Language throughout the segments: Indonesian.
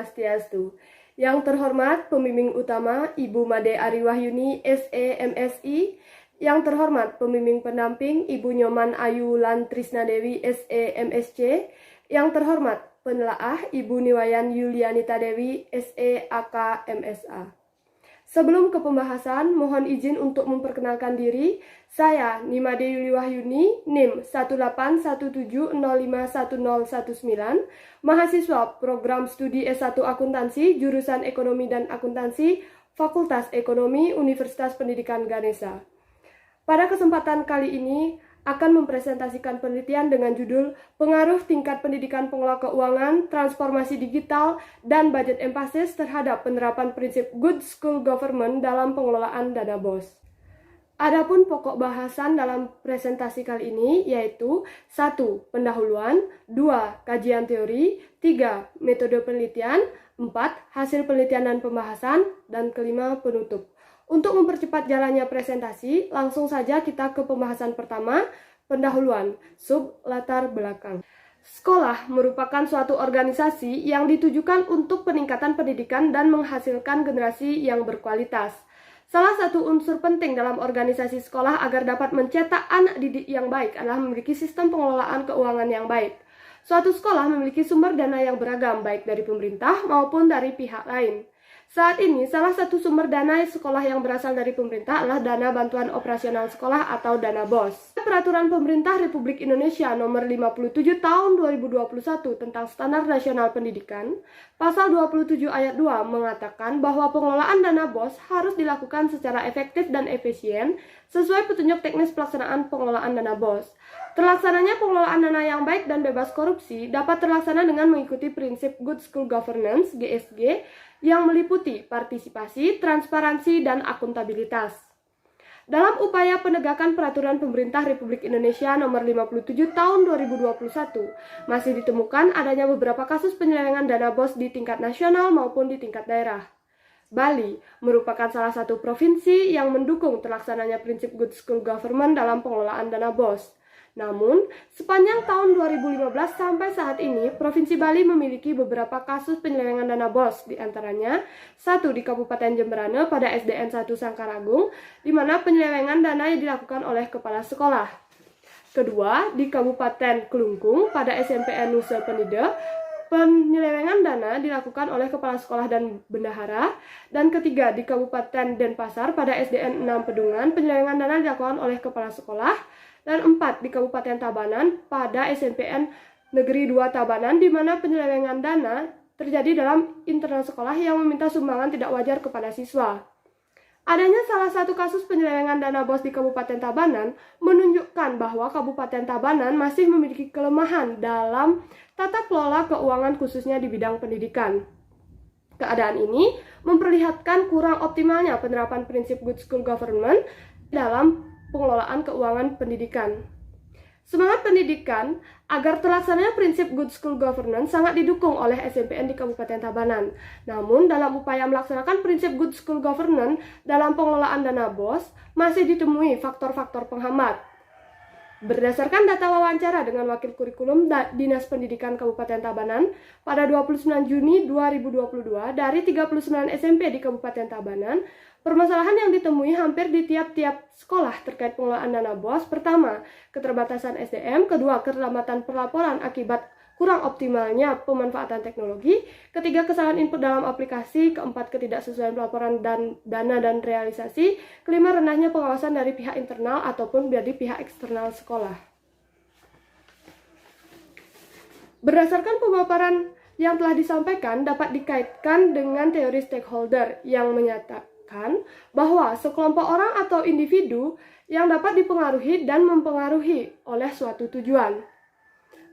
Swastiastu. Yang terhormat Pembimbing Utama Ibu Made Ariwahyuni, SE MSI. Yang terhormat Pembimbing Pendamping Ibu Nyoman Ayu Lan Trisna Dewi, SE MSc. Yang terhormat Penelaah Ibu Niwayan Yulianita Dewi, SE AK MSA. Sebelum ke pembahasan, mohon izin untuk memperkenalkan diri. Saya Nimade Yuli Wahyuni, NIM 18170510119, mahasiswa program studi S1 Akuntansi, jurusan Ekonomi dan Akuntansi, Fakultas Ekonomi, Universitas Pendidikan Ganesha. Pada kesempatan kali ini, akan mempresentasikan penelitian dengan judul Pengaruh Tingkat Pendidikan Pengelola Keuangan, Transformasi Digital, dan Budget Emphasis terhadap penerapan prinsip Good School Government dalam pengelolaan dana BOS. Adapun pokok bahasan dalam presentasi kali ini yaitu 1. Pendahuluan, 2. Kajian teori, 3. Metode penelitian, 4. Hasil penelitian dan pembahasan, dan kelima penutup. Untuk mempercepat jalannya presentasi, langsung saja kita ke pembahasan pertama, pendahuluan, sub latar belakang. Sekolah merupakan suatu organisasi yang ditujukan untuk peningkatan pendidikan dan menghasilkan generasi yang berkualitas. Salah satu unsur penting dalam organisasi sekolah agar dapat mencetak anak didik yang baik adalah memiliki sistem pengelolaan keuangan yang baik. Suatu sekolah memiliki sumber dana yang beragam, baik dari pemerintah maupun dari pihak lain. Saat ini, salah satu sumber dana sekolah yang berasal dari pemerintah adalah dana bantuan operasional sekolah atau dana BOS. Peraturan Pemerintah Republik Indonesia Nomor 57 Tahun 2021 tentang Standar Nasional Pendidikan, Pasal 27 Ayat 2 mengatakan bahwa pengelolaan dana BOS harus dilakukan secara efektif dan efisien sesuai petunjuk teknis pelaksanaan pengelolaan dana BOS. Terlaksananya pengelolaan dana yang baik dan bebas korupsi dapat terlaksana dengan mengikuti prinsip Good School Governance (GSG) yang meliputi partisipasi, transparansi, dan akuntabilitas. Dalam upaya penegakan Peraturan Pemerintah Republik Indonesia Nomor 57 Tahun 2021, masih ditemukan adanya beberapa kasus penyelewengan dana BOS di tingkat nasional maupun di tingkat daerah. Bali merupakan salah satu provinsi yang mendukung terlaksananya prinsip Good School Government dalam pengelolaan dana BOS. Namun, sepanjang tahun 2015 sampai saat ini, Provinsi Bali memiliki beberapa kasus penyelewengan dana BOS, di antaranya 1 di Kabupaten Jemberana pada SDN 1 Sangkaragung, di mana penyelewengan dana yang dilakukan oleh kepala sekolah. Kedua, di Kabupaten Kelungkung pada SMPN Nusa Penida, penyelewengan dana dilakukan oleh kepala sekolah dan bendahara. Dan ketiga, di Kabupaten Denpasar pada SDN 6 Pedungan, penyelewengan dana dilakukan oleh kepala sekolah. Dan 4 di Kabupaten Tabanan pada SMPN Negeri 2 Tabanan, di mana penyelewengan dana terjadi dalam internal sekolah yang meminta sumbangan tidak wajar kepada siswa. Adanya salah satu kasus penyelewengan dana BOS di Kabupaten Tabanan menunjukkan bahwa Kabupaten Tabanan masih memiliki kelemahan dalam tata kelola keuangan khususnya di bidang pendidikan. Keadaan ini memperlihatkan kurang optimalnya penerapan prinsip Good School Government dalam pengelolaan keuangan pendidikan. Semangat pendidikan agar terlaksananya prinsip Good School Governance sangat didukung oleh SMPN di Kabupaten Tabanan. Namun, dalam upaya melaksanakan prinsip Good School Governance dalam pengelolaan dana BOS, masih ditemui faktor-faktor penghambat. Berdasarkan data wawancara dengan Wakil Kurikulum Dinas Pendidikan Kabupaten Tabanan pada 29 Juni 2022 dari 39 SMP di Kabupaten Tabanan, permasalahan yang ditemui hampir di tiap-tiap sekolah terkait pengelolaan dana BOS. Pertama, keterbatasan SDM. Kedua, keterlambatan pelaporan akibat kurang optimalnya pemanfaatan teknologi. Ketiga, kesalahan input dalam aplikasi. Keempat, ketidaksesuaian pelaporan dan dana dan realisasi. Kelima, rendahnya pengawasan dari pihak internal ataupun dari pihak eksternal sekolah. Berdasarkan pemaparan yang telah disampaikan, dapat dikaitkan dengan teori stakeholder yang menyatakan bahwa sekelompok orang atau individu yang dapat dipengaruhi dan mempengaruhi oleh suatu tujuan.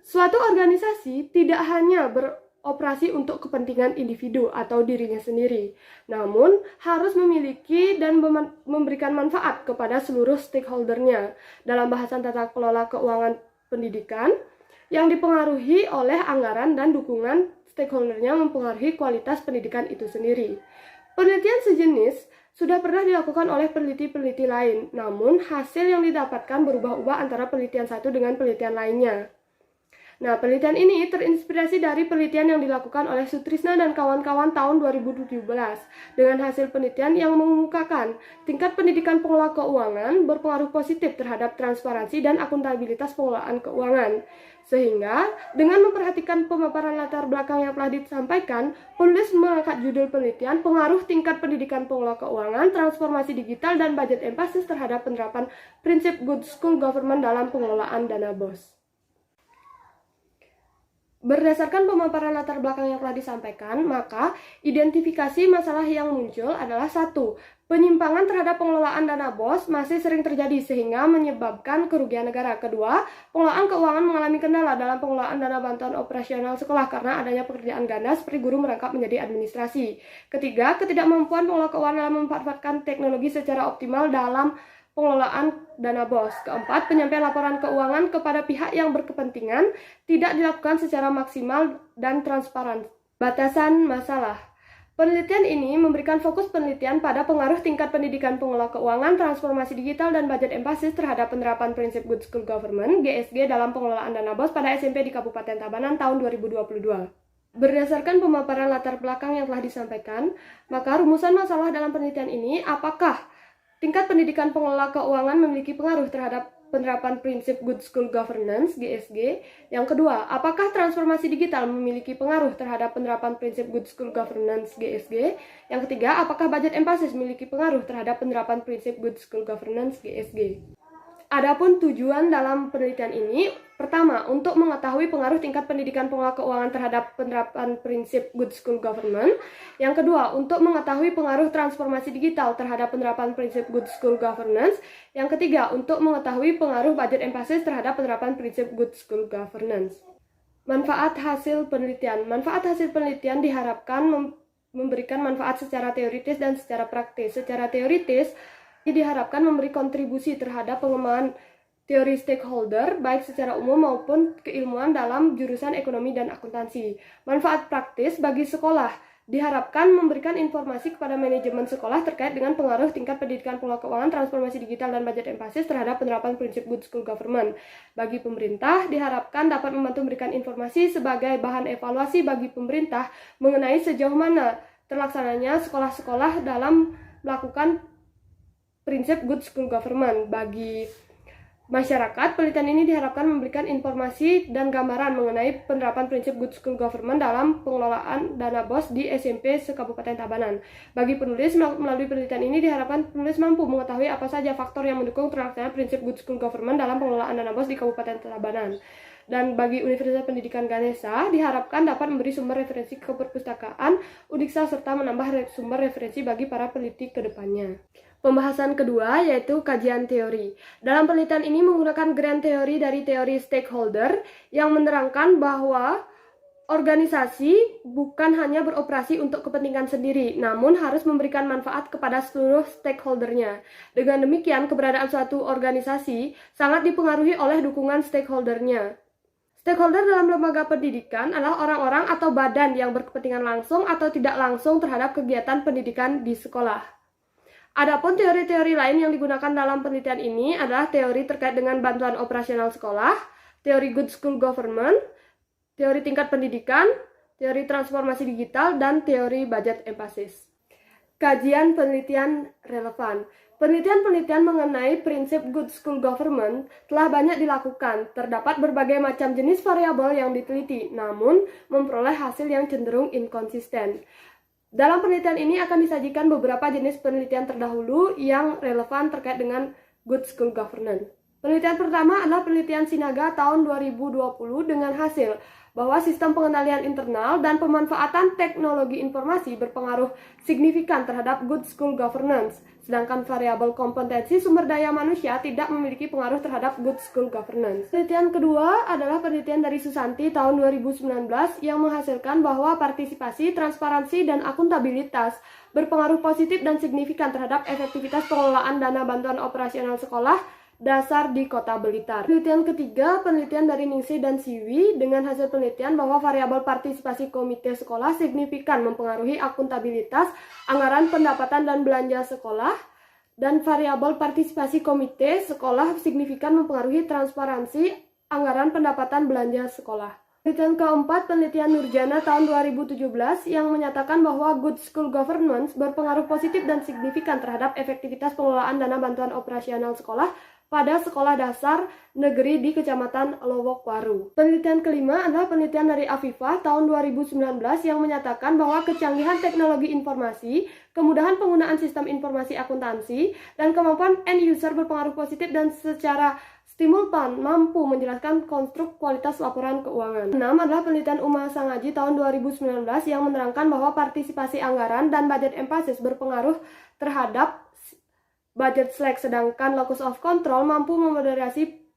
Suatu organisasi tidak hanya beroperasi untuk kepentingan individu atau dirinya sendiri, namun harus memiliki dan memberikan manfaat kepada seluruh stakeholdernya. Dalam bahasan tata kelola keuangan pendidikan, yang dipengaruhi oleh anggaran dan dukungan stakeholdernya mempengaruhi kualitas pendidikan itu sendiri. Penelitian sejenis sudah pernah dilakukan oleh peneliti-peneliti lain, namun hasil yang didapatkan berubah-ubah antara penelitian satu dengan penelitian lainnya. Nah, penelitian ini terinspirasi dari penelitian yang dilakukan oleh Sutrisna dan kawan-kawan tahun 2017 dengan hasil penelitian yang mengemukakan tingkat pendidikan pengelola keuangan berpengaruh positif terhadap transparansi dan akuntabilitas pengelolaan keuangan. Sehingga, dengan memperhatikan pemaparan latar belakang yang telah disampaikan, penulis mengangkat judul penelitian pengaruh tingkat pendidikan pengelola keuangan, transformasi digital, dan budget emphasis terhadap penerapan prinsip good school government dalam pengelolaan dana BOS. Berdasarkan pemaparan latar belakang yang telah disampaikan, maka identifikasi masalah yang muncul adalah 1. Penyimpangan terhadap pengelolaan dana BOS masih sering terjadi sehingga menyebabkan kerugian negara. 2. Pengelolaan keuangan mengalami kendala dalam pengelolaan dana bantuan operasional sekolah karena adanya pekerjaan ganda seperti guru merangkap menjadi administrasi. 3. Ketidakmampuan pengelola keuangan dalam memanfaatkan teknologi secara optimal dalam pengelolaan dana BOS. 4. Penyampaian laporan keuangan kepada pihak yang berkepentingan tidak dilakukan secara maksimal dan transparan. Batasan masalah. Penelitian ini memberikan fokus penelitian pada pengaruh tingkat pendidikan pengelola keuangan, transformasi digital, dan budget emphasis terhadap penerapan prinsip Good School Government (GSG) dalam pengelolaan dana BOS pada SMP di Kabupaten Tabanan tahun 2022. Berdasarkan pemaparan latar belakang yang telah disampaikan, maka rumusan masalah dalam penelitian ini apakah tingkat pendidikan pengelola keuangan memiliki pengaruh terhadap penerapan prinsip Good School Governance (GSG). Yang kedua, apakah transformasi digital memiliki pengaruh terhadap penerapan prinsip Good School Governance (GSG). Yang ketiga, apakah budget emphasis memiliki pengaruh terhadap penerapan prinsip Good School Governance (GSG). Adapun tujuan dalam penelitian ini, pertama, untuk mengetahui pengaruh tingkat pendidikan pengelola keuangan terhadap penerapan prinsip Good School Government. Yang kedua, untuk mengetahui pengaruh transformasi digital terhadap penerapan prinsip Good School Governance. Yang ketiga, untuk mengetahui pengaruh budget emphasis terhadap penerapan prinsip Good School Governance. Manfaat hasil penelitian. Manfaat hasil penelitian diharapkan memberikan manfaat secara teoritis dan secara praktis. Secara teoritis, diharapkan memberi kontribusi terhadap pengembangan teori stakeholder, baik secara umum maupun keilmuan dalam jurusan ekonomi dan akuntansi. Manfaat praktis bagi sekolah diharapkan memberikan informasi kepada manajemen sekolah terkait dengan pengaruh tingkat pendidikan pengelola keuangan, transformasi digital, dan budget emphasis terhadap penerapan prinsip Good School Government. Bagi pemerintah, diharapkan dapat membantu memberikan informasi sebagai bahan evaluasi bagi pemerintah mengenai sejauh mana terlaksananya sekolah-sekolah dalam melakukan prinsip Good School Government. Bagi masyarakat, penelitian ini diharapkan memberikan informasi dan gambaran mengenai penerapan prinsip Good School Government dalam pengelolaan dana BOS di SMP se-Kabupaten Tabanan. Bagi penulis, melalui penelitian ini diharapkan penulis mampu mengetahui apa saja faktor yang mendukung terlaksananya prinsip Good School Government dalam pengelolaan dana BOS di Kabupaten Tabanan. Dan bagi Universitas Pendidikan Ganesha, diharapkan dapat memberi sumber referensi ke perpustakaan Uniksa serta menambah sumber referensi bagi para peneliti ke depannya. Pembahasan kedua yaitu kajian teori. Dalam penelitian ini menggunakan grand teori dari teori stakeholder yang menerangkan bahwa organisasi bukan hanya beroperasi untuk kepentingan sendiri, namun harus memberikan manfaat kepada seluruh stakeholdernya. Dengan demikian, keberadaan suatu organisasi sangat dipengaruhi oleh dukungan stakeholdernya. Stakeholder dalam lembaga pendidikan adalah orang-orang atau badan yang berkepentingan langsung atau tidak langsung terhadap kegiatan pendidikan di sekolah. Adapun teori-teori lain yang digunakan dalam penelitian ini adalah teori terkait dengan bantuan operasional sekolah, teori Good School Government, teori tingkat pendidikan, teori transformasi digital, dan teori budget emphasis. Kajian penelitian relevan. Penelitian-penelitian mengenai prinsip Good School Government telah banyak dilakukan. Terdapat berbagai macam jenis variabel yang diteliti, namun memperoleh hasil yang cenderung inkonsisten. Dalam penelitian ini akan disajikan beberapa jenis penelitian terdahulu yang relevan terkait dengan Good School Governance. Penelitian pertama adalah penelitian Sinaga tahun 2020 dengan hasil bahwa sistem pengendalian internal dan pemanfaatan teknologi informasi berpengaruh signifikan terhadap Good School Governance, sedangkan variabel kompetensi sumber daya manusia tidak memiliki pengaruh terhadap Good School Governance. Penelitian kedua adalah penelitian dari Susanti tahun 2019 yang menghasilkan bahwa partisipasi, transparansi, dan akuntabilitas berpengaruh positif dan signifikan terhadap efektivitas pengelolaan dana bantuan operasional sekolah dasar di Kota Blitar. Penelitian ketiga, penelitian dari Ningsih dan Siwi dengan hasil penelitian bahwa variabel partisipasi komite sekolah signifikan mempengaruhi akuntabilitas, anggaran pendapatan dan belanja sekolah, dan variabel partisipasi komite sekolah signifikan mempengaruhi transparansi, anggaran pendapatan belanja sekolah. Penelitian keempat, penelitian Nurjana tahun 2017 yang menyatakan bahwa good school governance berpengaruh positif dan signifikan terhadap efektivitas pengelolaan dana bantuan operasional sekolah pada sekolah dasar negeri di Kecamatan Lowokwaru. Penelitian kelima adalah penelitian dari Afifah tahun 2019 yang menyatakan bahwa kecanggihan teknologi informasi, kemudahan penggunaan sistem informasi akuntansi, dan kemampuan end user berpengaruh positif dan secara stimultan mampu menjelaskan konstruk kualitas laporan keuangan. 6 adalah penelitian Uma Sangaji tahun 2019 yang menerangkan bahwa partisipasi anggaran dan budget emphasis berpengaruh terhadap budget slack, sedangkan locus of control mampu memoderasi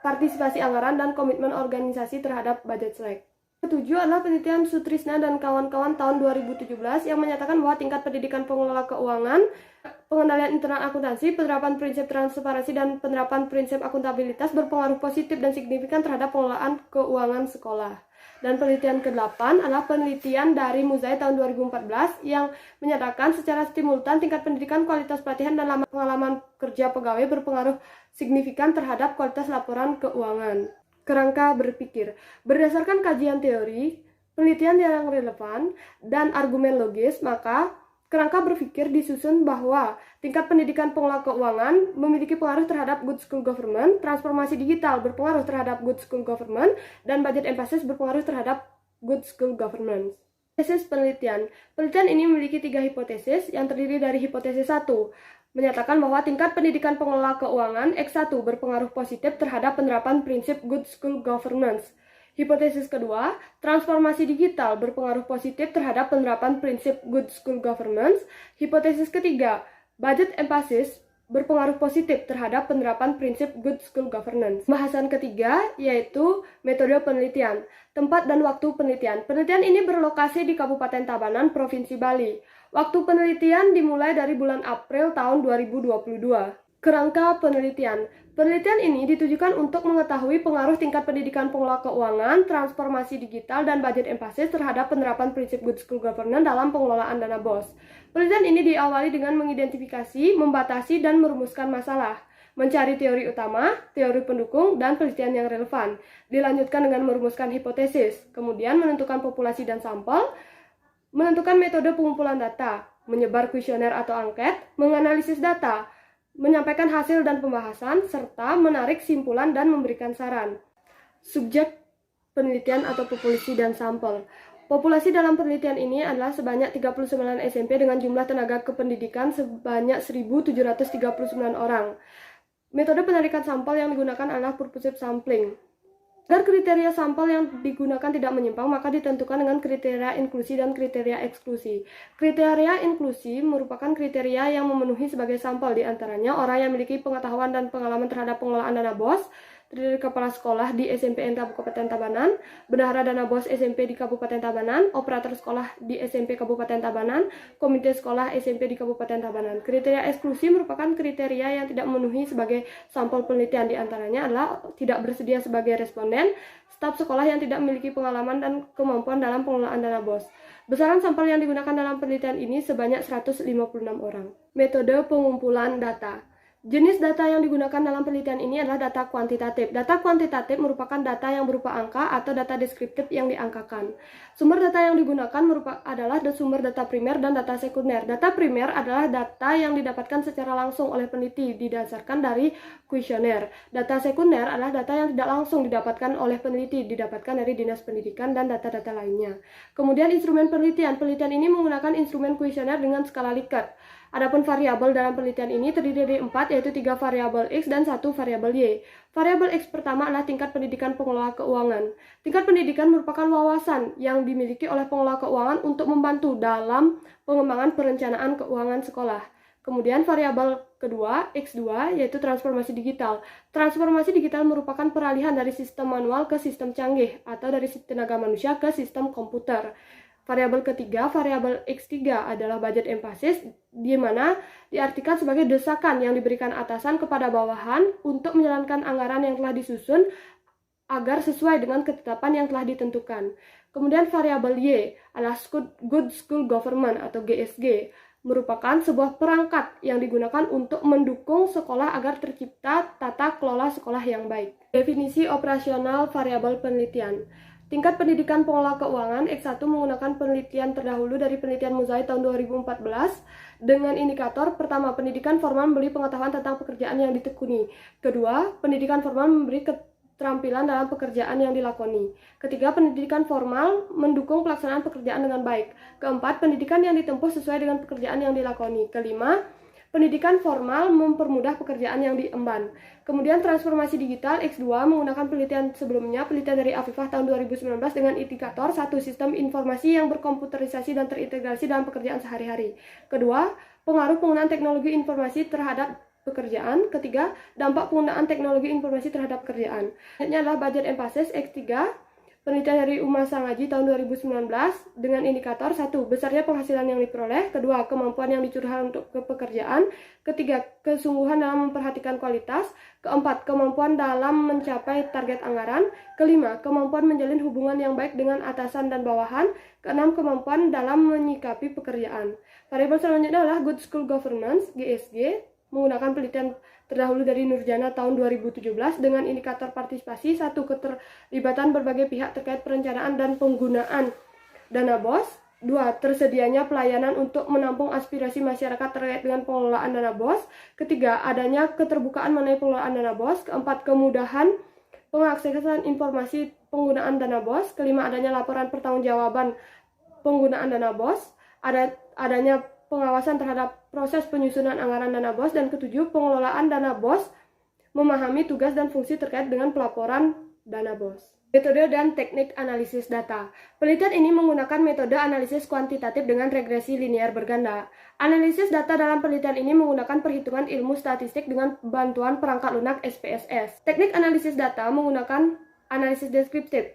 partisipasi anggaran dan komitmen organisasi terhadap budget slack. Ketujuh adalah penelitian Sutrisna dan kawan-kawan tahun 2017 yang menyatakan bahwa tingkat pendidikan pengelola keuangan, pengendalian internal akuntansi, penerapan prinsip transparansi, dan penerapan prinsip akuntabilitas berpengaruh positif dan signifikan terhadap pengelolaan keuangan sekolah. Dan penelitian ke-8 adalah penelitian dari Muzai tahun 2014 yang menyatakan secara simultan tingkat pendidikan, kualitas pelatihan, dan lama pengalaman kerja pegawai berpengaruh signifikan terhadap kualitas laporan keuangan. Kerangka berpikir. Berdasarkan kajian teori, penelitian yang relevan, dan argumen logis, maka kerangka berpikir disusun bahwa tingkat pendidikan pengelola keuangan memiliki pengaruh terhadap good school government, transformasi digital berpengaruh terhadap good school government, dan budget emphasis berpengaruh terhadap good school governance. Hipotesis penelitian. Penelitian ini memiliki 3 hipotesis yang terdiri dari hipotesis 1, menyatakan bahwa tingkat pendidikan pengelola keuangan X1 berpengaruh positif terhadap penerapan prinsip good school governance. Hipotesis kedua, transformasi digital berpengaruh positif terhadap penerapan prinsip good school governance. Hipotesis ketiga, budget emphasis berpengaruh positif terhadap penerapan prinsip good school governance. Bahasan ketiga yaitu metode penelitian, tempat dan waktu penelitian. Penelitian ini berlokasi di Kabupaten Tabanan, Provinsi Bali. Waktu penelitian dimulai dari bulan April tahun 2022. Kerangka penelitian. Penelitian ini ditujukan untuk mengetahui pengaruh tingkat pendidikan pengelola keuangan, transformasi digital, dan budget emphasis terhadap penerapan prinsip good school governance dalam pengelolaan dana BOS. Penelitian ini diawali dengan mengidentifikasi, membatasi, dan merumuskan masalah, mencari teori utama, teori pendukung, dan penelitian yang relevan. Dilanjutkan dengan merumuskan hipotesis, kemudian menentukan populasi dan sampel, menentukan metode pengumpulan data, menyebar kuesioner atau angket, menganalisis data, menyampaikan hasil dan pembahasan, serta menarik simpulan dan memberikan saran. Subjek penelitian atau populasi dan sampel. Populasi dalam penelitian ini adalah sebanyak 39 SMP dengan jumlah tenaga kependidikan sebanyak 1.739 orang. Metode penarikan sampel yang digunakan adalah purposive sampling. Agar kriteria sampel yang digunakan tidak menyimpang, maka ditentukan dengan kriteria inklusi dan kriteria eksklusi. Kriteria inklusi merupakan kriteria yang memenuhi sebagai sampel, di antaranya orang yang memiliki pengetahuan dan pengalaman terhadap pengelolaan dana BOS, terdiri kepala sekolah di SMPN Kabupaten Tabanan, bendahara dana BOS SMP di Kabupaten Tabanan, operator sekolah di SMP Kabupaten Tabanan, komite sekolah SMP di Kabupaten Tabanan. Kriteria eksklusi merupakan kriteria yang tidak memenuhi sebagai sampel penelitian, di antaranya adalah tidak bersedia sebagai responden, staf sekolah yang tidak memiliki pengalaman dan kemampuan dalam pengelolaan dana BOS. Besaran sampel yang digunakan dalam penelitian ini sebanyak 156 orang. Metode pengumpulan data. Jenis data yang digunakan dalam penelitian ini adalah data kuantitatif. Data kuantitatif merupakan data yang berupa angka atau data deskriptif yang diangkakan. Sumber data yang digunakan adalah sumber data primer dan data sekunder. Data primer adalah data yang didapatkan secara langsung oleh peneliti didasarkan dari kuesioner. Data sekunder adalah data yang tidak langsung didapatkan oleh peneliti, didapatkan dari Dinas Pendidikan dan data-data lainnya. Kemudian instrumen penelitian. Penelitian ini menggunakan instrumen kuesioner dengan skala Likert. Adapun variabel dalam penelitian ini terdiri dari 4, yaitu 3 variabel X dan 1 variabel Y. Variabel X pertama adalah tingkat pendidikan pengelola keuangan. Tingkat pendidikan merupakan wawasan yang dimiliki oleh pengelola keuangan untuk membantu dalam pengembangan perencanaan keuangan sekolah. Kemudian variabel kedua, X2, yaitu transformasi digital. Transformasi digital merupakan peralihan dari sistem manual ke sistem canggih atau dari tenaga manusia ke sistem komputer. Variabel ketiga, variabel X3 adalah budget emphasis, di mana diartikan sebagai desakan yang diberikan atasan kepada bawahan untuk menjalankan anggaran yang telah disusun agar sesuai dengan ketetapan yang telah ditentukan. Kemudian variabel Y adalah Good School Government atau GSG. merupakan sebuah perangkat yang digunakan untuk mendukung sekolah agar tercipta tata kelola sekolah yang baik. Definisi operasional variabel penelitian. Tingkat pendidikan pengelola keuangan X1 menggunakan penelitian terdahulu dari penelitian Muzai tahun 2014 dengan indikator pertama, pendidikan formal memberi pengetahuan tentang pekerjaan yang ditekuni. Kedua, pendidikan formal memberi keterampilan dalam pekerjaan yang dilakoni. Ketiga, pendidikan formal mendukung pelaksanaan pekerjaan dengan baik. Keempat, pendidikan yang ditempuh sesuai dengan pekerjaan yang dilakoni. Kelima, pendidikan formal mempermudah pekerjaan yang diemban. Kemudian transformasi digital X2 menggunakan penelitian sebelumnya, penelitian dari Afifah tahun 2019 dengan indikator 1. Sistem informasi yang berkomputerisasi dan terintegrasi dalam pekerjaan sehari-hari. Kedua, pengaruh penggunaan teknologi informasi terhadap pekerjaan. Ketiga, dampak penggunaan teknologi informasi terhadap pekerjaan. Selanjutnya adalah budget emphasis X3, penelitian dari Uma Sangaji tahun 2019 dengan indikator 1. Besarnya penghasilan yang diperoleh. Kedua, kemampuan yang dicurahkan untuk pekerjaan. Ketiga, kesungguhan dalam memperhatikan kualitas. Keempat, kemampuan dalam mencapai target anggaran. Kelima, kemampuan menjalin hubungan yang baik dengan atasan dan bawahan. Keenam, kemampuan dalam menyikapi pekerjaan. Variabel selanjutnya adalah Good School Governance GSG, menggunakan penelitian terdahulu dari Nurjana tahun 2017 dengan indikator partisipasi. 1. Keterlibatan berbagai pihak terkait perencanaan dan penggunaan dana BOS. 2. Tersedianya pelayanan untuk menampung aspirasi masyarakat terkait dengan pengelolaan dana BOS. Ketiga, adanya keterbukaan mengenai pengelolaan dana BOS. Keempat, kemudahan pengaksesan informasi penggunaan dana BOS. Kelima, adanya laporan pertanggungjawaban penggunaan dana BOS. Adanya pengawasan terhadap proses penyusunan anggaran dana BOS. Dan ketujuh, pengelolaan dana BOS, memahami tugas dan fungsi terkait dengan pelaporan dana BOS. Metode dan teknik analisis data. Penelitian ini menggunakan metode analisis kuantitatif dengan regresi linear berganda. Analisis data dalam penelitian ini menggunakan perhitungan ilmu statistik dengan bantuan perangkat lunak SPSS. Teknik analisis data menggunakan analisis deskriptif.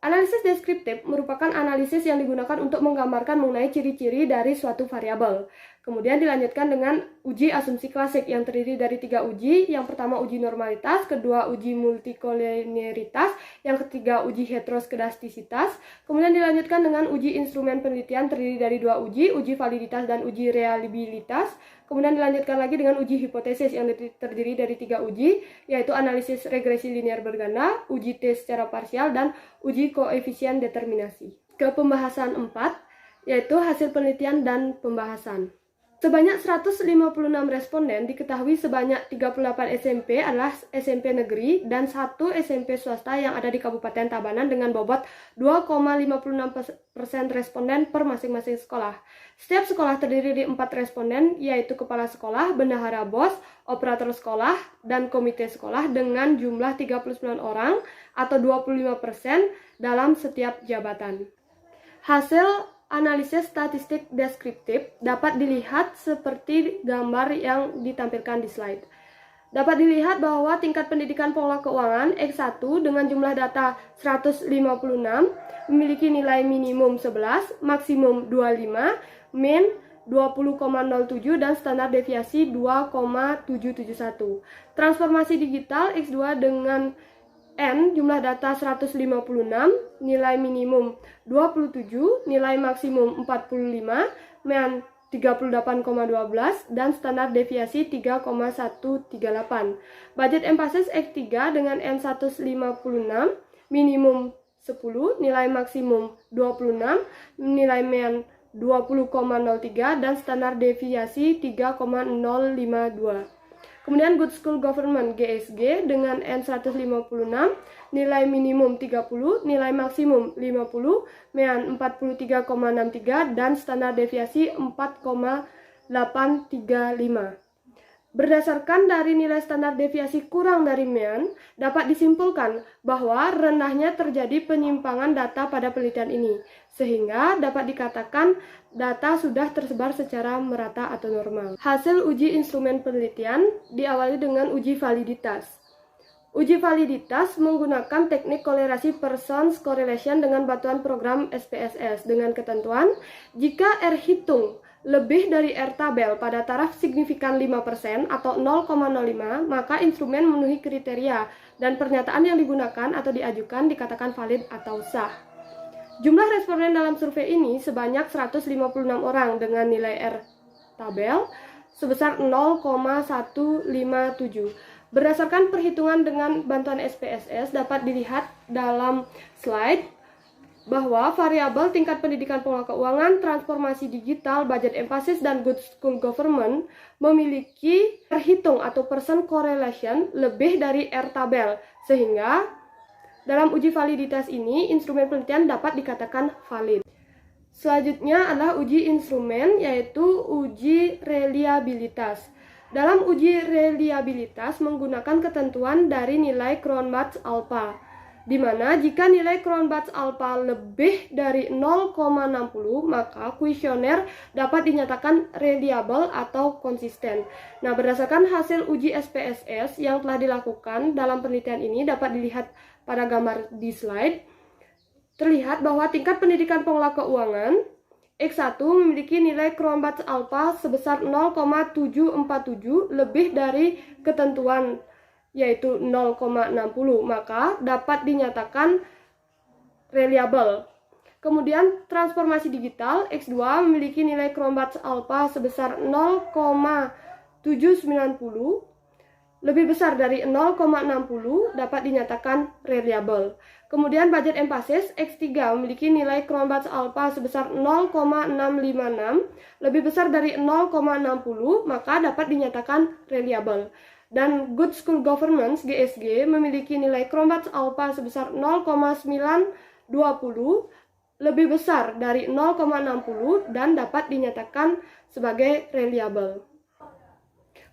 Analisis deskriptif merupakan analisis yang digunakan untuk menggambarkan mengenai ciri-ciri dari suatu variabel. Kemudian dilanjutkan dengan uji asumsi klasik yang terdiri dari 3 uji. Yang pertama uji normalitas, kedua uji multikolinearitas, yang ketiga uji heteroskedastisitas. Kemudian dilanjutkan dengan uji instrumen penelitian terdiri dari 2 uji, uji validitas dan uji reliabilitas. Kemudian dilanjutkan lagi dengan uji hipotesis yang terdiri dari 3 uji, yaitu analisis regresi linear berganda, uji tes secara parsial, dan uji koefisien determinasi. Ke pembahasan 4, yaitu hasil penelitian dan pembahasan. Sebanyak 156 responden diketahui sebanyak 38 SMP adalah SMP negeri dan 1 SMP swasta yang ada di Kabupaten Tabanan dengan bobot 2,56% responden per masing-masing sekolah. Setiap sekolah terdiri dari 4 responden, yaitu kepala sekolah, bendahara BOS, operator sekolah, dan komite sekolah dengan jumlah 39 orang atau 25% dalam setiap jabatan. Hasil analisis statistik deskriptif dapat dilihat seperti gambar yang ditampilkan di slide. Dapat dilihat bahwa tingkat pendidikan pengelola keuangan X1 dengan jumlah data 156 memiliki nilai minimum 11, maksimum 25, min 20,07 dan standar deviasi 2,771. Transformasi digital X2 dengan N jumlah data 156, nilai minimum 27, nilai maksimum 45, min 38,12 dan standar deviasi 3,138. Budget emphasis X3 dengan N156, minimum 10, nilai maksimum 26, nilai min 20,03 dan standar deviasi 3,052. Kemudian Good School Government GSG dengan N156, nilai minimum 30, nilai maksimum 50, min 43,63 dan standar deviasi 4,835. Berdasarkan dari nilai standar deviasi kurang dari min, dapat disimpulkan bahwa rendahnya terjadi penyimpangan data pada penelitian ini, sehingga dapat dikatakan data sudah tersebar secara merata atau normal. Hasil uji instrumen penelitian diawali dengan uji validitas. Uji validitas menggunakan teknik kolerasi Pearson's correlation dengan bantuan program SPSS dengan ketentuan jika R hitung lebih dari R tabel pada taraf signifikan 5% atau 0,05, maka instrumen memenuhi kriteria dan pernyataan yang digunakan atau diajukan dikatakan valid atau sah. Jumlah responden dalam survei ini sebanyak 156 orang dengan nilai R tabel sebesar 0,157. Berdasarkan perhitungan dengan bantuan SPSS dapat dilihat dalam slide bahwa variabel tingkat pendidikan pengelola keuangan, transformasi digital, budget emphasis, dan good school government memiliki perhitung atau percent correlation lebih dari R tabel, sehingga dalam uji validitas ini instrumen penelitian dapat dikatakan valid. Selanjutnya adalah uji instrumen, yaitu uji reliabilitas. Dalam uji reliabilitas menggunakan ketentuan dari nilai Cronbach's alpha, di mana jika nilai Cronbach's alpha lebih dari 0,60 maka kuesioner dapat dinyatakan reliable atau konsisten. Nah, berdasarkan hasil uji SPSS yang telah dilakukan dalam penelitian ini dapat dilihat pada gambar di slide. Terlihat bahwa tingkat pendidikan pengelola keuangan X1 memiliki nilai Cronbach's alpha sebesar 0,747 lebih dari ketentuan yaitu 0,60, maka dapat dinyatakan reliable. Kemudian transformasi digital X2 memiliki nilai Cronbach's alpha sebesar 0,790 lebih besar dari 0,60 dapat dinyatakan reliable. Kemudian budget emphasis X3 memiliki nilai Cronbach's alpha sebesar 0,656 lebih besar dari 0,60 maka dapat dinyatakan reliable. Dan good school governance GSG memiliki nilai Cronbach's alpha sebesar 0,920 lebih besar dari 0,60 dan dapat dinyatakan sebagai reliable.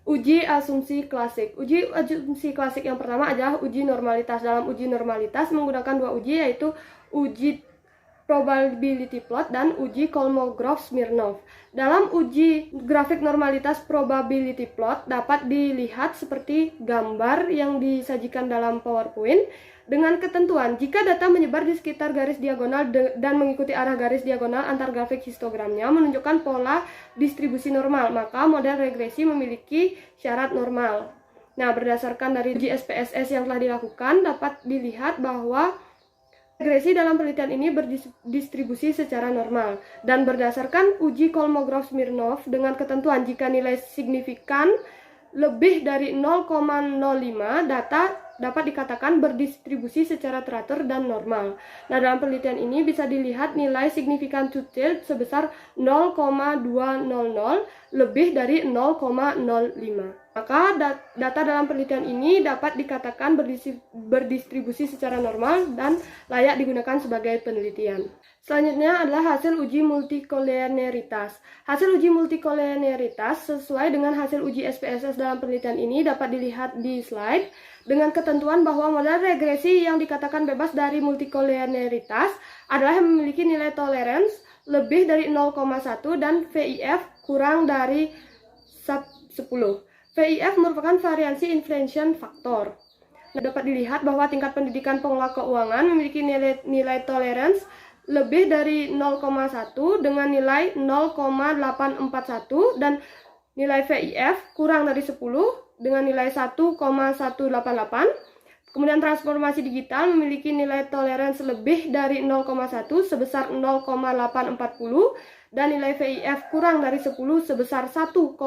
Uji asumsi klasik. Uji asumsi klasik yang pertama adalah uji normalitas. Dalam uji normalitas menggunakan dua uji, yaitu uji probability plot dan uji Kolmogorov-Smirnov. Dalam uji grafik normalitas probability plot dapat dilihat seperti gambar yang disajikan dalam PowerPoint dengan ketentuan jika data menyebar di sekitar garis diagonal dan mengikuti arah garis diagonal antar grafik histogramnya menunjukkan pola distribusi normal, maka model regresi memiliki syarat normal. Nah, berdasarkan dari uji SPSS yang telah dilakukan dapat dilihat bahwa regresi dalam penelitian ini berdistribusi secara normal, dan berdasarkan uji Kolmogorov-Smirnov dengan ketentuan jika nilai signifikan lebih dari 0,05 data dapat dikatakan berdistribusi secara teratur dan normal. Nah, dalam penelitian ini bisa dilihat nilai signifikan two-thirds sebesar 0,200 lebih dari 0,05. Maka data dalam penelitian ini dapat dikatakan berdistribusi secara normal dan layak digunakan sebagai penelitian. Selanjutnya adalah hasil uji multikolinearitas. Hasil uji multikolinearitas sesuai dengan hasil uji SPSS dalam penelitian ini dapat dilihat di slide dengan ketentuan bahwa model regresi yang dikatakan bebas dari multikolinearitas adalah yang memiliki nilai tolerance lebih dari 0,1 dan VIF kurang dari 10. VIF merupakan variansi inflation factor. Nah, dapat dilihat bahwa tingkat pendidikan pengelola keuangan memiliki nilai tolerance lebih dari 0,1 dengan nilai 0,841 dan nilai VIF kurang dari 10 dengan nilai 1,188. Kemudian transformasi digital memiliki nilai tolerance lebih dari 0,1 sebesar 0,840 dan nilai VIF kurang dari 10 sebesar 1,190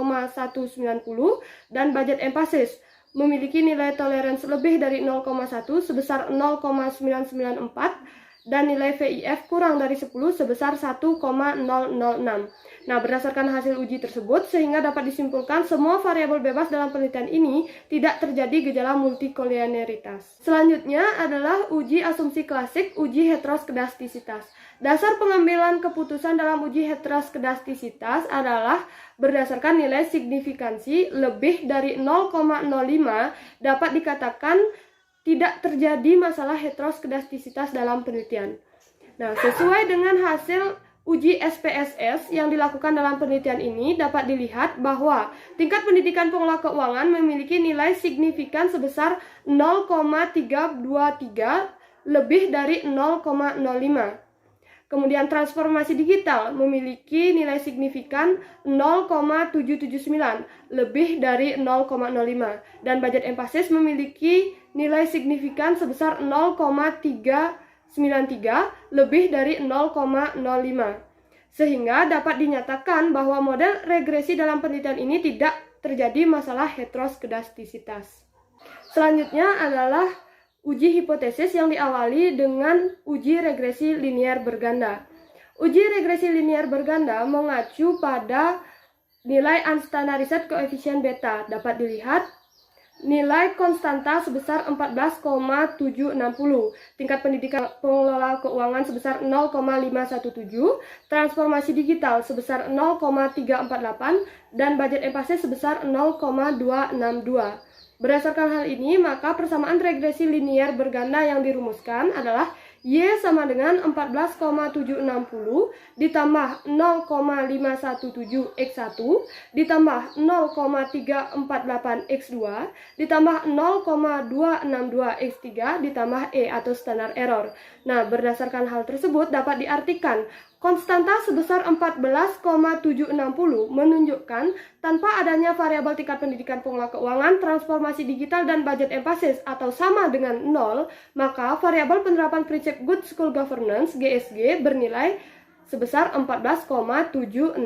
dan budget emphasis memiliki nilai tolerance lebih dari 0,1 sebesar 0,994 dan nilai VIF kurang dari 10 sebesar 1,006. Nah, berdasarkan hasil uji tersebut, sehingga dapat disimpulkan semua variabel bebas dalam penelitian ini tidak terjadi gejala multikolinearitas. Selanjutnya adalah uji asumsi klasik, uji heteroskedastisitas. Dasar pengambilan keputusan dalam uji heteroskedastisitas adalah berdasarkan nilai signifikansi lebih dari 0,05 dapat dikatakan tidak terjadi masalah heteroskedastisitas dalam penelitian. Nah, sesuai dengan hasil uji SPSS yang dilakukan dalam penelitian ini dapat dilihat bahwa tingkat pendidikan pengelola keuangan memiliki nilai signifikan sebesar 0,323 lebih dari 0,05. Kemudian transformasi digital memiliki nilai signifikan 0,779 lebih dari 0,05 dan budget emphasis memiliki nilai signifikan sebesar 0,393 lebih dari 0,05. Sehingga dapat dinyatakan bahwa model regresi dalam penelitian ini tidak terjadi masalah heteroskedastisitas. Selanjutnya adalah uji hipotesis yang diawali dengan uji regresi linier berganda. Uji regresi linier berganda mengacu pada nilai unstandardized coefficient beta. Dapat dilihat nilai konstanta sebesar 14,760, tingkat pendidikan pengelola keuangan sebesar 0,517, transformasi digital sebesar 0,348, dan budget emphasis sebesar 0,262. Berdasarkan hal ini, maka persamaan regresi linier berganda yang dirumuskan adalah Y sama dengan 14,760 ditambah 0,517 X1 ditambah 0,348 X2 ditambah 0,262 X3 ditambah E atau standar error. Nah, berdasarkan hal tersebut dapat diartikan konstanta sebesar 14,760 menunjukkan tanpa adanya variabel tingkat pendidikan pengelola keuangan, transformasi digital, dan budget emphasis atau sama dengan 0, maka variabel penerapan prinsip Good School Governance GSG bernilai sebesar 14,760.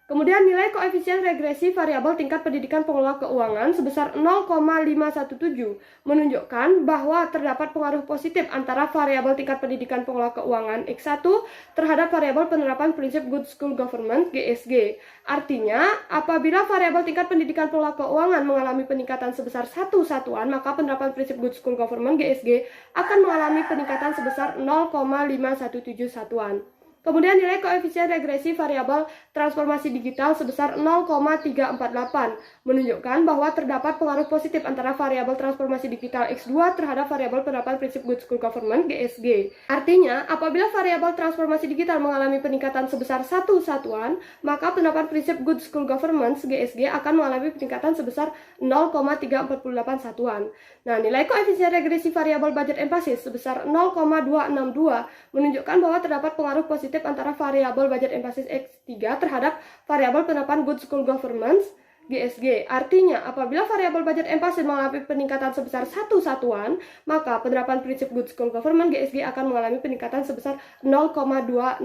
Kemudian nilai koefisien regresi variabel tingkat pendidikan pengelola keuangan sebesar 0,517 menunjukkan bahwa terdapat pengaruh positif antara variabel tingkat pendidikan pengelola keuangan X1 terhadap variabel penerapan prinsip Good School Governance GSG. Artinya, apabila variabel tingkat pendidikan pengelola keuangan mengalami peningkatan sebesar 1 satuan, maka penerapan prinsip Good School Governance GSG akan mengalami peningkatan sebesar 0,517 satuan. Kemudian nilai koefisien regresi variabel transformasi digital sebesar 0,348 menunjukkan bahwa terdapat pengaruh positif antara variabel transformasi digital X2 terhadap variabel penerapan prinsip Good School Governance GSG. Artinya, apabila variabel transformasi digital mengalami peningkatan sebesar 1 satuan, maka penerapan prinsip Good School Governance GSG akan mengalami peningkatan sebesar 0,348 satuan. Nah, nilai koefisien regresi variabel budget emphasis sebesar 0,262 menunjukkan bahwa terdapat pengaruh positif antara variabel budget emphasis X3 terhadap variabel penerapan Good School Governance GSG. Artinya, apabila variabel budget emphasis mengalami peningkatan sebesar 1 satuan, maka penerapan prinsip Good School Governance GSG akan mengalami peningkatan sebesar 0,262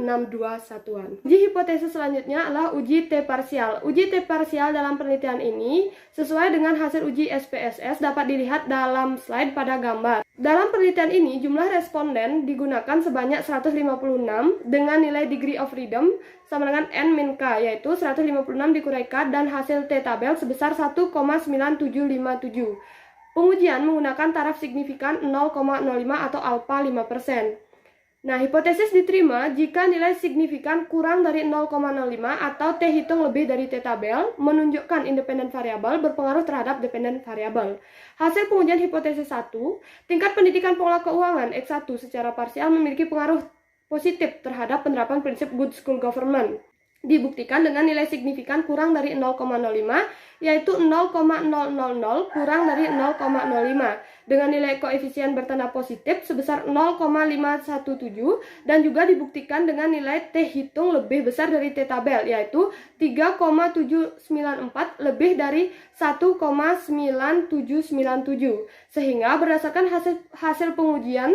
satuan. Uji hipotesis selanjutnya adalah uji T parsial. Uji T parsial dalam penelitian ini sesuai dengan hasil uji SPSS dapat dilihat dalam slide pada gambar. Dalam penelitian ini, jumlah responden digunakan sebanyak 156 dengan nilai degree of freedom sama dengan N min K, yaitu 156 dikurai K dan hasil T tabel sebesar 1,9757. Pengujian menggunakan taraf signifikan 0,05 atau alfa 5%. Nah, hipotesis diterima jika nilai signifikan kurang dari 0,05 atau T hitung lebih dari T tabel menunjukkan independen variabel berpengaruh terhadap dependen variabel. Hasil pengujian hipotesis 1, tingkat pendidikan pengelola keuangan X1 secara parsial memiliki pengaruh positif terhadap penerapan prinsip Good School Governance. Dibuktikan dengan nilai signifikan kurang dari 0,05, yaitu 0,000 kurang dari 0,05, dengan nilai koefisien bertanda positif sebesar 0,517, dan juga dibuktikan dengan nilai T hitung lebih besar dari T tabel, yaitu 3,794 lebih dari 1,9797. Sehingga berdasarkan hasil pengujian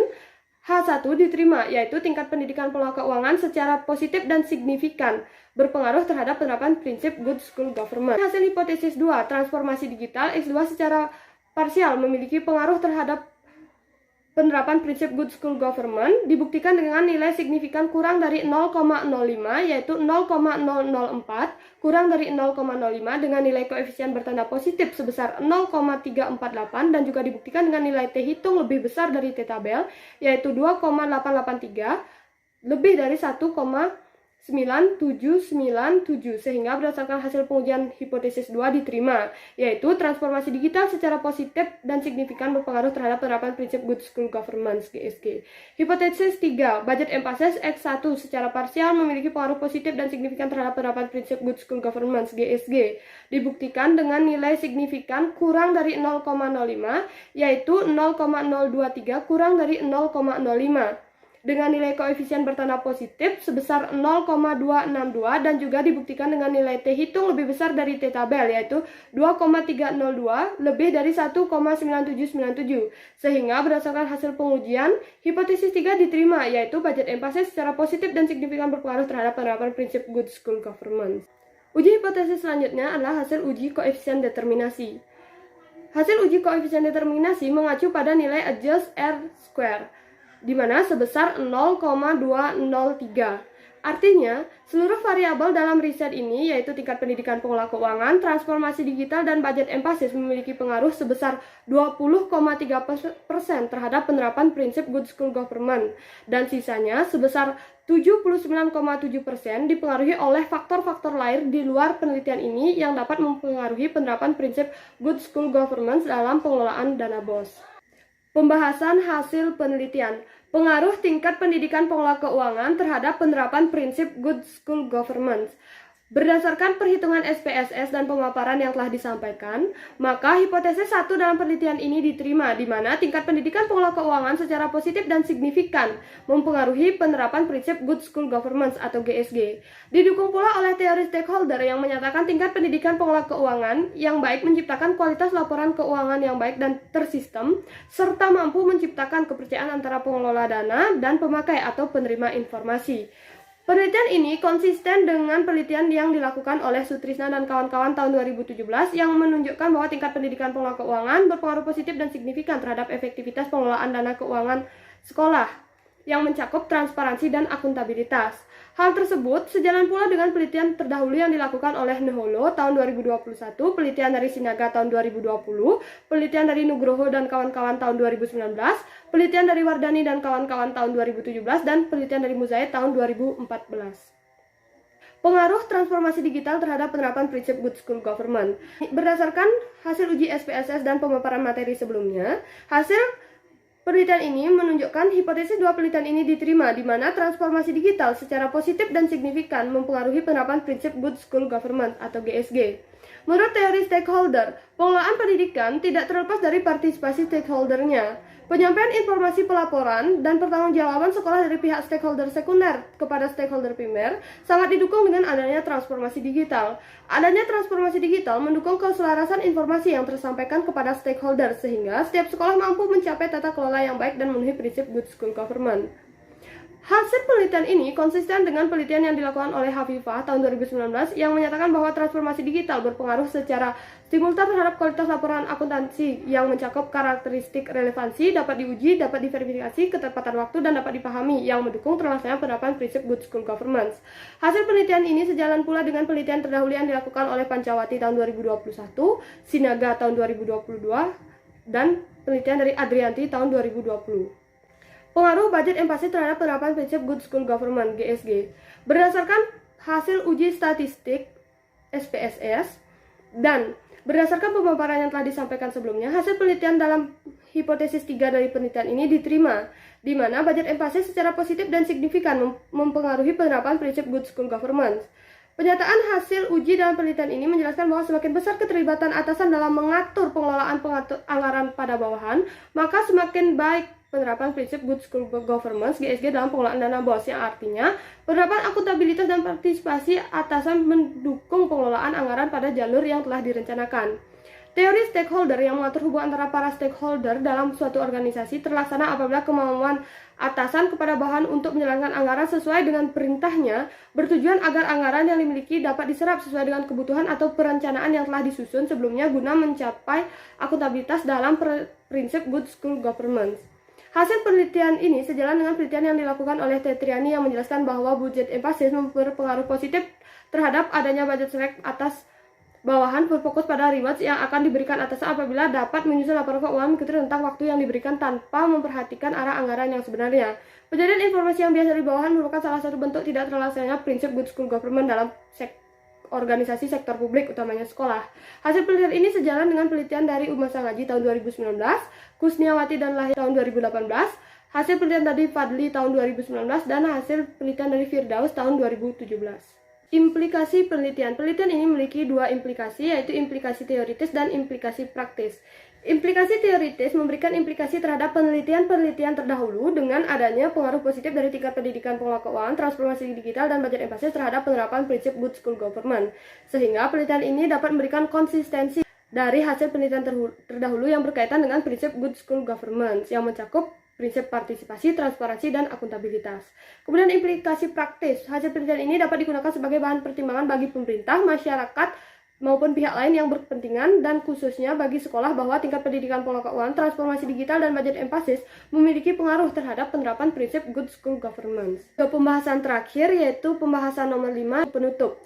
H1 diterima, yaitu tingkat pendidikan pengelola keuangan secara positif dan signifikan berpengaruh terhadap penerapan prinsip Good School Governance. Hasil hipotesis 2, transformasi digital X2 secara parsial memiliki pengaruh terhadap penerapan prinsip Good School Governance, dibuktikan dengan nilai signifikan kurang dari 0,05, yaitu 0,004 kurang dari 0,05 dengan nilai koefisien bertanda positif sebesar 0,348, dan juga dibuktikan dengan nilai T hitung lebih besar dari T tabel, yaitu 2,883 lebih dari 1,9797, sehingga berdasarkan hasil pengujian hipotesis 2 diterima, yaitu transformasi digital secara positif dan signifikan berpengaruh terhadap penerapan prinsip Good School Governance GSG. Hipotesis 3, budget emphasis X1 secara parsial memiliki pengaruh positif dan signifikan terhadap penerapan prinsip Good School Governance GSG. Dibuktikan dengan nilai signifikan kurang dari 0,05, yaitu 0,023 kurang dari 0,05. dengan nilai koefisien bertanda positif sebesar 0,262 dan juga dibuktikan dengan nilai T hitung lebih besar dari T tabel, yaitu 2,302 lebih dari 1,9797. Sehingga berdasarkan hasil pengujian, hipotesis 3 diterima, yaitu budget emphasis secara positif dan signifikan berpengaruh terhadap penerapan prinsip good school governance. Uji hipotesis selanjutnya adalah hasil uji koefisien determinasi. Hasil uji koefisien determinasi mengacu pada nilai adjust R-square, di mana sebesar 0,203. Artinya, seluruh variabel dalam riset ini, yaitu tingkat pendidikan pengelola keuangan, transformasi digital, dan budget emphasis memiliki pengaruh sebesar 20,3% terhadap penerapan prinsip good school government, dan sisanya sebesar 79,7% dipengaruhi oleh faktor-faktor lain di luar penelitian ini yang dapat mempengaruhi penerapan prinsip good school governance dalam pengelolaan dana BOS. Pembahasan hasil penelitian. Pengaruh tingkat pendidikan pengelola keuangan terhadap penerapan prinsip good school governance. Berdasarkan perhitungan SPSS dan pemaparan yang telah disampaikan, maka hipotesis 1 dalam penelitian ini diterima, di mana tingkat pendidikan pengelola keuangan secara positif dan signifikan mempengaruhi penerapan prinsip good school governance atau GSG. Didukung pula oleh teori stakeholder yang menyatakan tingkat pendidikan pengelola keuangan yang baik menciptakan kualitas laporan keuangan yang baik dan tersistem, serta mampu menciptakan kepercayaan antara pengelola dana dan pemakai atau penerima informasi. Penelitian ini konsisten dengan penelitian yang dilakukan oleh Sutrisna dan kawan-kawan tahun 2017 yang menunjukkan bahwa tingkat pendidikan pengelola keuangan berpengaruh positif dan signifikan terhadap efektivitas pengelolaan dana keuangan sekolah yang mencakup transparansi dan akuntabilitas. Hal tersebut sejalan pula dengan penelitian terdahulu yang dilakukan oleh Neholo tahun 2021, penelitian dari Sinaga tahun 2020, penelitian dari Nugroho dan kawan-kawan tahun 2019, penelitian dari Wardani dan kawan-kawan tahun 2017, dan penelitian dari Muzaid tahun 2014. Pengaruh transformasi digital terhadap penerapan prinsip good school government. Berdasarkan hasil uji SPSS dan pemaparan materi sebelumnya, hasil penelitian ini menunjukkan hipotesis dua penelitian ini diterima, di mana transformasi digital secara positif dan signifikan mempengaruhi penerapan prinsip good school government atau GSG. Menurut teori stakeholder, pengelolaan pendidikan tidak terlepas dari partisipasi stakeholdernya. Penyampaian informasi pelaporan dan pertanggungjawaban sekolah dari pihak stakeholder sekunder kepada stakeholder primer sangat didukung dengan adanya transformasi digital. Adanya transformasi digital mendukung keselarasan informasi yang tersampaikan kepada stakeholder sehingga setiap sekolah mampu mencapai tata kelola yang baik dan memenuhi prinsip good school government. Hasil penelitian ini konsisten dengan penelitian yang dilakukan oleh Hafifah tahun 2019 yang menyatakan bahwa transformasi digital berpengaruh secara simultan terhadap kualitas laporan akuntansi yang mencakup karakteristik relevansi, dapat diuji, dapat diverifikasi, ketepatan waktu, dan dapat dipahami yang mendukung terlaksananya penerapan prinsip good school governance. Hasil penelitian ini sejalan pula dengan penelitian terdahulu yang dilakukan oleh Pancawati tahun 2021, Sinaga tahun 2022, dan penelitian dari Adrianti tahun 2020. Pengaruh budget emphasis terhadap penerapan prinsip good school government GSG. Berdasarkan hasil uji statistik SPSS dan berdasarkan pemaparan yang telah disampaikan sebelumnya, hasil penelitian dalam hipotesis 3 dari penelitian ini diterima, di mana budget emphasis secara positif dan signifikan mempengaruhi penerapan prinsip good school government. Penyataan hasil uji dalam penelitian ini menjelaskan bahwa semakin besar keterlibatan atasan dalam mengatur pengelolaan anggaran pada bawahan, maka semakin baik penerapan prinsip good school governance GSG dalam pengelolaan dana BOS, yang artinya penerapan akuntabilitas dan partisipasi atasan mendukung pengelolaan anggaran pada jalur yang telah direncanakan. Teori stakeholder yang mengatur hubungan antara para stakeholder dalam suatu organisasi terlaksana apabila kemauan atasan kepada bawahan untuk menjalankan anggaran sesuai dengan perintahnya bertujuan agar anggaran yang dimiliki dapat diserap sesuai dengan kebutuhan atau perencanaan yang telah disusun sebelumnya guna mencapai akuntabilitas dalam prinsip good school governance. Hasil penelitian ini sejalan dengan penelitian yang dilakukan oleh Tetriani yang menjelaskan bahwa budget emphasis berpengaruh positif terhadap adanya budget select atas bawahan berfokus pada rewards yang akan diberikan atasan apabila dapat menyusun laporan keuangan mengikuti rentang waktu yang diberikan tanpa memperhatikan arah anggaran yang sebenarnya. Penyajian informasi yang biasa di bawahan merupakan salah satu bentuk tidak terlaksananya prinsip good school government dalam organisasi sektor publik, utamanya sekolah. Hasil penelitian ini sejalan dengan penelitian dari Uma Sangaji tahun 2019, Kusniawati dan Lahir tahun 2018, hasil penelitian dari Fadli tahun 2019, dan hasil penelitian dari Firdaus tahun 2017. Implikasi penelitian. Penelitian ini memiliki dua implikasi, yaitu implikasi teoritis dan implikasi praktis. Implikasi teoritis memberikan implikasi terhadap penelitian-penelitian terdahulu dengan adanya pengaruh positif dari tingkat pendidikan pengelola keuangan, transformasi digital, dan budget emphasis terhadap penerapan prinsip good school government. Sehingga penelitian ini dapat memberikan konsistensi dari hasil penelitian terdahulu yang berkaitan dengan prinsip good school government yang mencakup prinsip partisipasi, transparansi, dan akuntabilitas. Kemudian implikasi praktis. Hasil penelitian ini dapat digunakan sebagai bahan pertimbangan bagi pemerintah, masyarakat, maupun pihak lain yang berkepentingan, dan khususnya bagi sekolah bahwa tingkat pendidikan pengelola keuangan, transformasi digital, dan budget emphasis memiliki pengaruh terhadap penerapan prinsip good school governance. Ke pembahasan terakhir yaitu pembahasan nomor 5, penutup.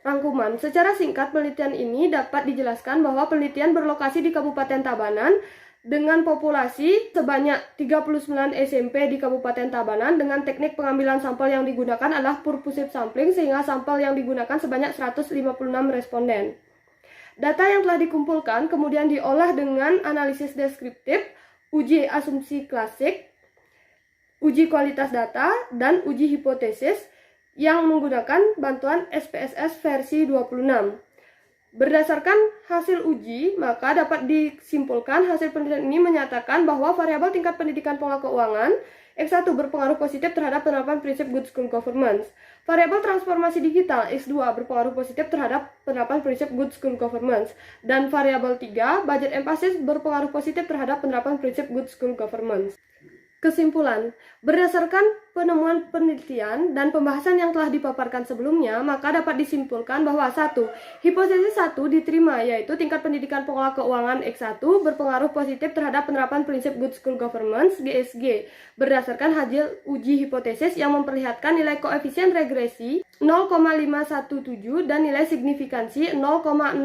Rangkuman. Secara singkat, penelitian ini dapat dijelaskan bahwa penelitian berlokasi di Kabupaten Tabanan dengan populasi sebanyak 39 SMP di Kabupaten Tabanan dengan teknik pengambilan sampel yang digunakan adalah purposive sampling sehingga sampel yang digunakan sebanyak 156 responden. Data yang telah dikumpulkan kemudian diolah dengan analisis deskriptif, uji asumsi klasik, uji kualitas data, dan uji hipotesis yang menggunakan bantuan SPSS versi 26. Berdasarkan hasil uji, maka dapat disimpulkan hasil penelitian ini menyatakan bahwa variabel tingkat pendidikan pengelola keuangan X1 berpengaruh positif terhadap penerapan prinsip good school governance. Variabel transformasi digital X2 berpengaruh positif terhadap penerapan prinsip good school governance. Dan variabel 3, budget emphasis berpengaruh positif terhadap penerapan prinsip good school governance. Kesimpulan, berdasarkan penemuan penelitian dan pembahasan yang telah dipaparkan sebelumnya, maka dapat disimpulkan bahwa 1. Hipotesis 1 diterima, yaitu tingkat pendidikan pengelola keuangan X1 berpengaruh positif terhadap penerapan prinsip good school governance GSG, berdasarkan hasil uji hipotesis yang memperlihatkan nilai koefisien regresi 0,517 dan nilai signifikansi 0,0000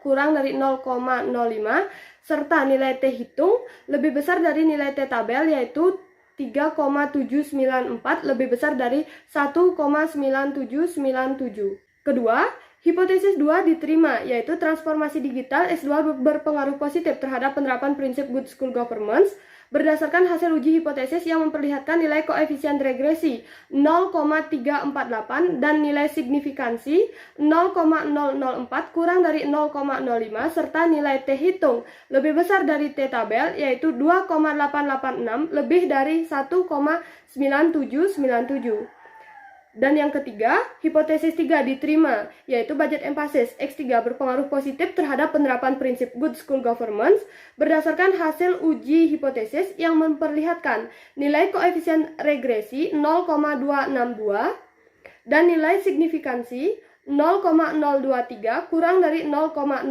kurang dari 0,05 serta nilai T hitung lebih besar dari nilai T tabel yaitu 3,794 lebih besar dari 1,9797. Kedua, hipotesis 2 diterima yaitu transformasi digital S2 berpengaruh positif terhadap penerapan prinsip good school governance berdasarkan hasil uji hipotesis yang memperlihatkan nilai koefisien regresi 0,348 dan nilai signifikansi 0,004 kurang dari 0,05 serta nilai T hitung lebih besar dari T tabel yaitu 2,886 lebih dari 1,9797. Dan yang ketiga, hipotesis 3 diterima, yaitu budget emphasis X3 berpengaruh positif terhadap penerapan prinsip good school governance berdasarkan hasil uji hipotesis yang memperlihatkan nilai koefisien regresi 0,262 dan nilai signifikansi 0,023 kurang dari 0,05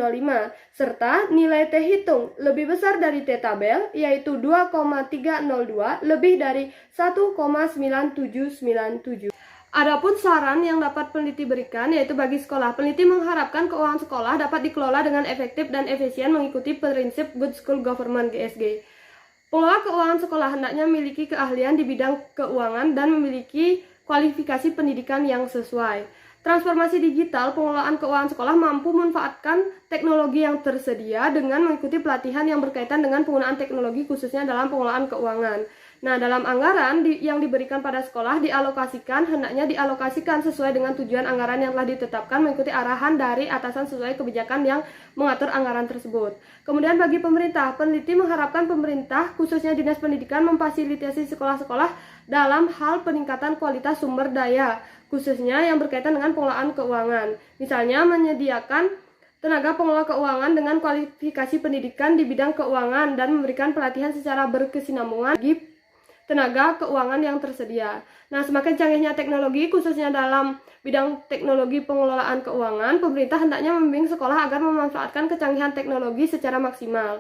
serta nilai T hitung lebih besar dari T tabel yaitu 2,302 lebih dari 1,9797. Adapun saran yang dapat peneliti berikan yaitu bagi sekolah, peneliti mengharapkan keuangan sekolah dapat dikelola dengan efektif dan efisien mengikuti prinsip Good School Government GSG. Pengelola keuangan sekolah hendaknya memiliki keahlian di bidang keuangan dan memiliki kualifikasi pendidikan yang sesuai. Transformasi digital pengelolaan keuangan sekolah mampu memanfaatkan teknologi yang tersedia dengan mengikuti pelatihan yang berkaitan dengan penggunaan teknologi khususnya dalam pengelolaan keuangan. Nah, dalam anggaran yang diberikan pada sekolah hendaknya dialokasikan sesuai dengan tujuan anggaran yang telah ditetapkan mengikuti arahan dari atasan sesuai kebijakan yang mengatur anggaran tersebut. Kemudian bagi pemerintah, peneliti mengharapkan pemerintah khususnya Dinas Pendidikan memfasilitasi sekolah-sekolah dalam hal peningkatan kualitas sumber daya, khususnya yang berkaitan dengan pengelolaan keuangan. Misalnya menyediakan tenaga pengelola keuangan dengan kualifikasi pendidikan di bidang keuangan dan memberikan pelatihan secara berkesinambungan bagi tenaga keuangan yang tersedia. Nah, semakin canggihnya teknologi, khususnya dalam bidang teknologi pengelolaan keuangan, pemerintah hendaknya membimbing sekolah agar memanfaatkan kecanggihan teknologi secara maksimal.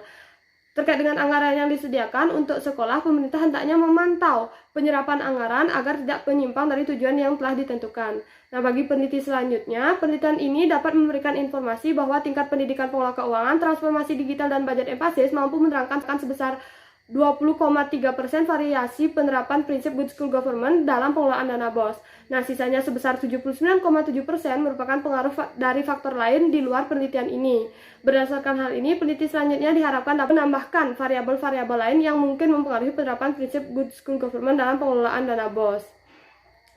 Terkait dengan anggaran yang disediakan untuk sekolah, pemerintah hendaknya memantau penyerapan anggaran agar tidak menyimpang dari tujuan yang telah ditentukan. Nah, bagi peneliti selanjutnya, penelitian ini dapat memberikan informasi bahwa tingkat pendidikan pengelola keuangan, transformasi digital, dan budget emphasis mampu menerangkan sebesar 20,3% variasi penerapan prinsip Good School Government dalam pengelolaan dana BOS. Nah, sisanya sebesar 79,7% merupakan pengaruh dari faktor lain di luar penelitian ini. Berdasarkan hal ini, peneliti selanjutnya diharapkan dapat menambahkan variabel-variabel lain yang mungkin mempengaruhi penerapan prinsip Good School Government dalam pengelolaan dana BOS.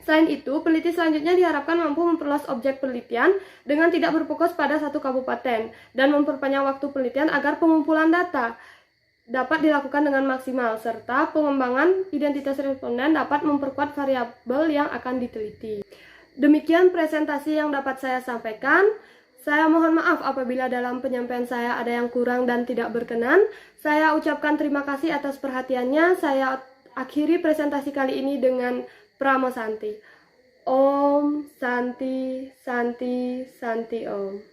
Selain itu, peneliti selanjutnya diharapkan mampu memperluas objek penelitian dengan tidak berfokus pada satu kabupaten dan memperpanjang waktu penelitian agar pengumpulan data dapat dilakukan dengan maksimal, serta pengembangan identitas responden dapat memperkuat variabel yang akan diteliti. Demikian presentasi yang dapat saya sampaikan. Saya mohon maaf apabila dalam penyampaian saya ada yang kurang dan tidak berkenan. Saya ucapkan terima kasih atas perhatiannya. Saya akhiri presentasi kali ini dengan Pramo Santi. Om Santi Santi Santi Om.